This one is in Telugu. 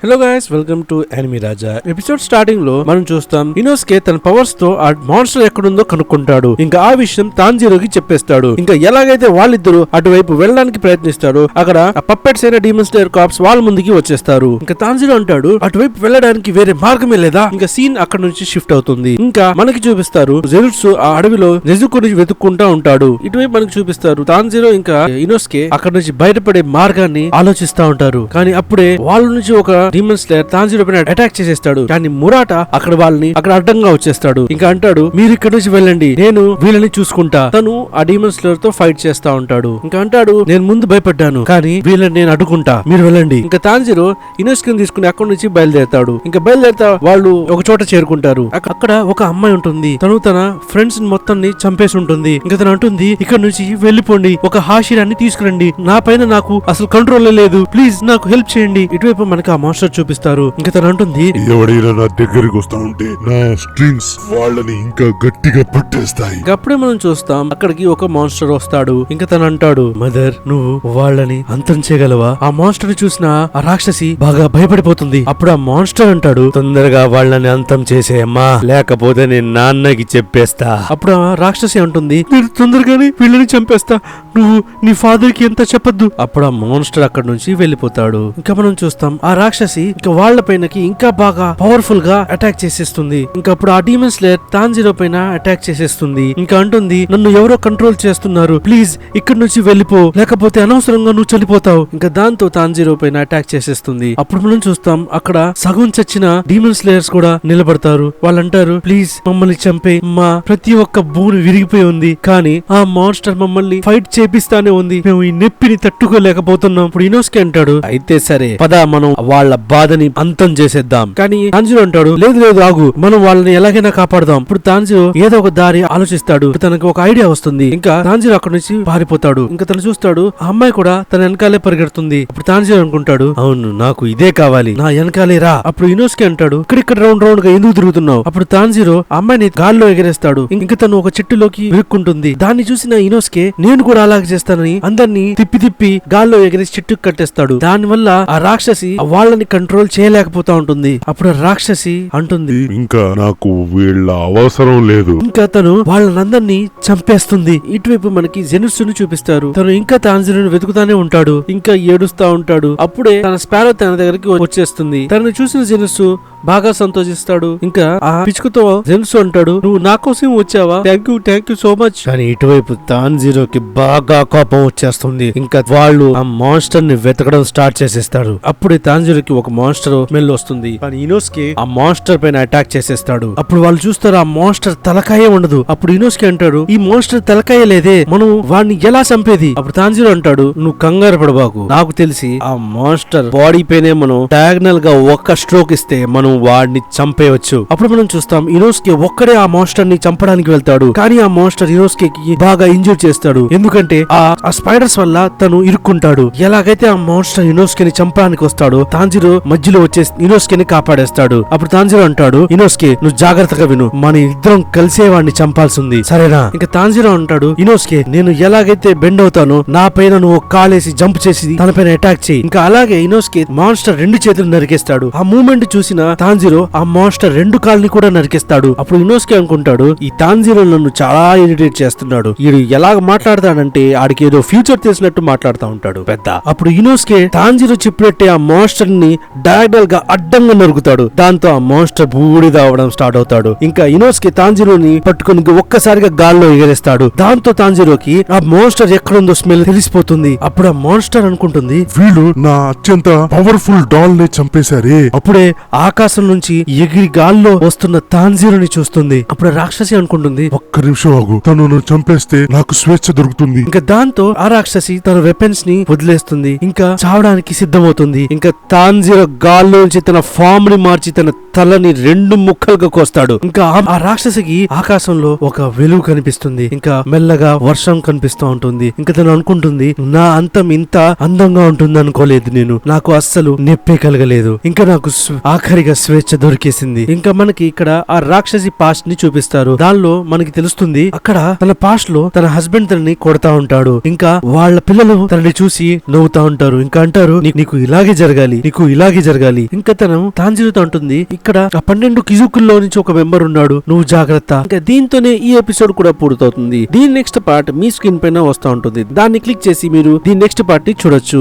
Hello guys, welcome to enemy Raja. Episode starting లో మనం చూస్తాం ఇనోస్కే తన పవర్స్ తో ఆ మాన్స్టర్ ఎక్కడుందో కనుక్కుంటాడు. ఇంకా ఆ విషయం తాంజీరోకి చెప్పేస్తాడు. ఇంకా ఎలాగైతే వాళ్ళిద్దరూ అటువైపు వెళ్ళడానికి ప్రయత్నిస్తారో అక్కడ ఆ పప్పెట్స్ అయిన డీమన్ స్లేయర్ కార్ప్స్ వాళ్ళ ముందుకి వచ్చేస్తారు. ఇంకా తాంజీరో అంటాడు అటువైపు వెళ్ళడానికి వేరే మార్గమే లేదా. ఇంకా సీన్ అక్కడ నుంచి షిఫ్ట్ అవుతుంది. ఇంకా మనకి చూపిస్తారు జెనుట్సు ఆ అడవిలో నెజుకుని వెతుక్కుంటా ఉంటాడు. ఇటువైపు మనకి చూపిస్తారు తాంజీరో ఇంకా ఇనోస్కే అక్కడ నుంచి బయటపడే మార్గాన్ని ఆలోచిస్తా ఉంటారు. కానీ అప్పుడే వాళ్ళ నుంచి ఒక డీమన్ స్లేయర్ తాంజీరో పైన అటాక్ చేసేస్తాడు. కానీ మురాటా అక్కడ అడ్డంగా వచ్చేస్తాడు. ఇంకా అంటాడు మీరు ఇక్కడ నుంచి వెళ్ళండి, నేను వీళ్ళని చూసుకుంటా. తను ఆ డీమన్ స్లేయర్ తో ఫైట్ చేస్తా ఉంటాడు. ఇంకా అంటాడు నేను ముందు భయపడ్డాను కానీ వీళ్ళని నేను అడ్డుకుంటా, మీరు వెళ్ళండి. ఇంకా తాంజీరో ఇనోస్కేని తీసుకుని అక్కడి నుంచి బయలుదేరతాడు. ఇంకా బయలుదేరతా వాళ్ళు ఒక చోట చేరుకుంటారు. అక్కడ ఒక అమ్మాయి ఉంటుంది. తను తన ఫ్రెండ్స్ మొత్తాన్ని చంపేసి ఉంటుంది. ఇంకా తను అంటుంది ఇక్కడ నుంచి వెళ్ళిపోండి, ఒక హాషిరాన్ని తీసుకురండి, నా పైన నాకు అసలు కంట్రోల్ లేదు, ప్లీజ్ నాకు హెల్ప్ చేయండి. ఇటువైపు మనకి ఆ మాన్స్టర్ చూపిస్తారు. ఇంకా తను అంటుంది ఎవడైనా నా దగ్గరికి వస్తా ఉంటే నా స్ట్రింగ్స్ వాళ్ళని ఇంకా గట్టిగా పట్టేస్తాయి. అప్పుడే మనం చూస్తాం అక్కడికి ఒక మాన్స్టర్ వస్తాడు. ఇంకా తను అంటాడు మదర్ నువ్వు వాళ్ళని అంతం చేయగలవా. ఆ మాన్స్టర్ చూసిన ఆ రాక్షసి బాగా భయపడిపోతుంది. అప్పుడు ఆ మాన్స్టర్ అంటాడు తొందరగా వాళ్ళని అంతం చేసేయమ్మా, లేకపోతే నేను నాన్నకి చెప్పేస్తా. అప్పుడు ఆ రాక్షసి అంటుంది నేను తొందరగానే వీళ్ళని చంపేస్తా, నువ్వు నీ ఫాదర్ కి ఎంత చెప్పొద్దు. అప్పుడు ఆ మాన్స్టర్ అక్కడ నుంచి వెళ్ళిపోతాడు. ఇంకా మనం చూస్తాం ఆ రాక్షసి ఇంకా వాళ్ళ పైనకి ఇంకా బాగా పవర్ఫుల్ గా అటాక్ చేసేస్తుంది. ఇంకా అప్పుడు ఆ డీమన్ స్లేయర్ తాంజీరో పైన అటాక్ చేసేస్తుంది. ఇంకా అంటుంది నన్ను ఎవరో కంట్రోల్ చేస్తున్నారు, ప్లీజ్ ఇక్కడ నుంచి వెళ్ళిపో, లేకపోతే అనవసరంగా నువ్వు చనిపోతావు. ఇంకా దాంతో తాంజీరో పైన అటాక్ చేసేస్తుంది. అప్పుడు మనం చూస్తాం అక్కడ సగం చచ్చిన డీమన్ స్లేయర్స్ కూడా నిలబడతారు. వాళ్ళంటారు ప్లీజ్ మమ్మల్ని చంపే, మా ప్రతి ఒక్క భూమి విరిగిపోయి ఉంది కానీ ఆ మాన్స్టర్ మమ్మల్ని ఫైట్ చేపిస్తానే ఉంది, మేము ఈ నొప్పిని తట్టుకోలేకపోతున్నాం. ఇప్పుడు ఇనోస్కే అంటాడు అయితే సరే పద మనం వాళ్ళ బాధని అంతం చేసేద్దాం. కానీ తాంజీరో అంటాడు లేదు లేదు ఆగు, మనం వాళ్ళని ఎలాగైనా కాపాడదాం. ఇప్పుడు తాంజీరో ఏదో ఒక దారి ఆలోచిస్తాడు. తనకు ఒక ఐడియా వస్తుంది. ఇంకా తాంజీరో అక్కడ నుంచి పారిపోతాడు. ఇంకా తను చూస్తాడు ఆ అమ్మాయి కూడా తన వెనకాలే పరిగెడుతుంది. అప్పుడు తాంజీరో అనుకుంటాడు అవును నాకు ఇదే కావాలి, నా వెనకాలే రా. అప్పుడు ఇనోస్కే అంటాడు ఇక్కడ రౌండ్ రౌండ్ గా ఎందుకు తిరుగుతున్నావు. అప్పుడు తాంజీరో అమ్మాయిని గాల్లో ఎగరేస్తాడు. ఇంకా తను ఒక చెట్టులోకి విరుక్కుంటుంది. దాన్ని చూసిన ఇనోస్కే నేను కూడా అలాగే చేస్తానని అందరినీ తిప్పి తిప్పి గాల్లో ఎగరేసి చెట్టుకు కట్టేస్తాడు. దాని వల్ల ఆ రాక్షసి వాళ్ళని కంట్రోల్ చేయలేకపోతా ఉంటుంది. అప్పుడు రాక్షసి అంటుంది ఇంకా నాకు వీళ్ళ అవసరం లేదు. ఇంకా తను వాళ్ళందరినీ చంపేస్తుంది. ఇటువైపు మనకి జెనుట్సుని చూపిస్తారు. తను ఇంకా తాంజీరోని వెతుకుతానే ఉంటాడు. ఇంకా ఏడుస్తా ఉంటాడు. అప్పుడే తన స్పారో తన దగ్గరికి వచ్చేస్తుంది. తనని చూసిన జెనుట్సు బాగా సంతోషిస్తాడు. ఇంకా ఆ పిచ్చుకతో జెనుట్సు అంటాడు నువ్వు నా కోసం వచ్చావా, థ్యాంక్ యూ సో మచ్. కానీ ఇటువైపు తాంజీరోకి బాగా కోపం వచ్చేస్తుంది. ఇంకా వాళ్ళు ఆ మాన్స్టర్ ని వెతకడం స్టార్ట్ చేసేస్తారు. అప్పుడే తాంజీరోకి ఒక మాన్స్టర్ స్మెల్ వస్తుంది. కానీ ఇనోస్కే ఆ మాన్స్టర్ పైన అటాక్ చేసేస్తాడు. అప్పుడు వాళ్ళు చూస్తారు ఆ మాన్స్టర్ తలకాయ ఉండదు. అప్పుడు ఇనోస్కే అంటాడు ఈ మాన్స్టర్ తలకాయ లేదే, మనం వాడిని ఎలా చంపేది. అప్పుడు తాంజీరో అంటాడు నువ్వు కంగారు పడబాకు, నాకు తెలిసి ఆ మాన్స్టర్ బాడీ పైనే మనం డయాగ్నల్ గా ఒక్క స్ట్రోక్ ఇస్తే మనం వాడిని చంపేయవచ్చు. అప్పుడు మనం చూస్తాం ఇనోస్కే ఒక్కడే ఆ మాన్స్టర్ ని చంపడానికి వెళ్తాడు. కానీ ఆ మాన్స్టర్ ఇనోస్కే కి బాగా ఇంజూర్ చేస్తాడు. ఎందుకంటే ఆ స్పైడర్స్ వల్ల తను ఇరుక్కుంటాడు. ఎలాగైతే ఆ మాన్స్టర్ ఇనోస్కే ని చంపడానికి వస్తాడో తాంజీరో మధ్యలో వచ్చేసి ఇనోస్కే ని కాపాడేస్తాడు. అప్పుడు తాంజీరో అంటాడు ఇనోస్కే నువ్వు జాగ్రత్తగా విను, మన ఇద్దరం కలిసే వాడిని చంపాల్సింది సరేనా. ఇంకా తాంజీరో అంటాడు ఇనోస్కే నేను ఎలాగైతే బెండ్ అవుతానో నా పైన నువ్వు కాలేసి జంప్ చేసి తన పైన అటాక్ చేయి. ఇంకా అలాగే ఇనోస్కే మాన్స్టర్ రెండు చేతులు నరికేస్తాడు. ఆ మూమెంట్ చూసిన తాంజీరో ఆ మాన్స్టర్ రెండు కాళ్ళని కూడా నరికేస్తాడు. అప్పుడు ఇనోస్కే అనుకుంటాడు ఈ తాంజీరో నన్ను చాలా ఇరిటేట్ చేస్తున్నాడు, వీడు ఎలాగ మాట్లాడతాడంటే ఆడికి ఏదో ఫ్యూచర్ తెలిసినట్టు మాట్లాడుతూ ఉంటాడు పెద్ద. అప్పుడు ఇనోస్కే తాంజీరో చెప్పినట్టే ఆ మాన్స్టర్ ని డయాగ్నల్ గా అడ్డంగా నరుకుతాడు. దాంతో ఆ మాన్స్టర్ బూడిద అవడం స్టార్ట్ అవుతాడు. ఇంకా ఇనోస్కే తాంజీరోని పట్టుకుని ఒక్కసారిగా గాల్లో ఎగరేస్తాడు. దాంతో తాంజీరోకి ఆ మాన్స్టర్ ఎక్కడుందో స్మెల్ తెలిసిపోతుంది. అప్పుడు ఆ మాన్స్టర్ అనుకుంటుంది వీళ్ళు నా అత్యంత పవర్ఫుల్ డాల్ ని చంపేశారే. అప్పుడే ఆకాశం నుంచి ఎగిరి గాల్లో వస్తున్న తాంజీరోని చూస్తుంది. అప్పుడు రాక్షసి అనుకుంటుంది ఒక్క నిమిషం ఆగు, తను నన్ను చంపేస్తే నాకు స్వేచ్ఛ దొరుకుతుంది. ఇంకా దాంతో ఆ రాక్షసి తన వెపన్స్ ని వదిలేస్తుంది. ఇంకా చావడానికి సిద్ధమవుతుంది. ఇంకా తాంజీరో గాల్లోంచి తన ఫామ్ ని మార్చి తన తలని రెండు ముక్కలుగా కోస్తాడు. ఇంకా ఆ రాక్షసికి ఆకాశంలో ఒక వెలుగు కనిపిస్తుంది. ఇంకా మెల్లగా వర్షం కనిపిస్తూ ఉంటుంది. ఇంకా తను అనుకుంటుంది నా అంతం ఇంత అందంగా ఉంటుంది అనుకోలేదు నేను, నాకు అస్సలు నొప్పే కలగలేదు. ఇంకా నాకు ఆఖరిగా స్వేచ్ఛ దొరికేసింది. ఇంకా మనకి ఇక్కడ ఆ రాక్షసి పాస్ట్ ని చూపిస్తారు. దానిలో మనకి తెలుస్తుంది అక్కడ తన పాస్ట్ లో తన హస్బెండ్ తనని కొడతా ఉంటాడు. ఇంకా వాళ్ళ పిల్లలు తనని చూసి నవ్వుతా ఉంటారు. ఇంకా అంటారు నీకు ఇలాగే జరగాలి, నీకు ఇలాగే జరగాలి. ఇంకా తను తాంజిరుతో అంటుంది ఇక్కడ ఆ 12 కిజుకుల్లో నుంచి ఒక మెంబర్ ఉన్నాడు, నువ్వు జాగ్రత్త. ఇంకా దీంతోనే ఈ ఎపిసోడ్ కూడా పూర్తవుతుంది. దీని నెక్స్ట్ పార్ట్ మీ స్క్రీన్ పైన వస్తా ఉంటుంది. దాన్ని క్లిక్ చేసి మీరు దీని నెక్స్ట్ పార్ట్ ని చూడొచ్చు.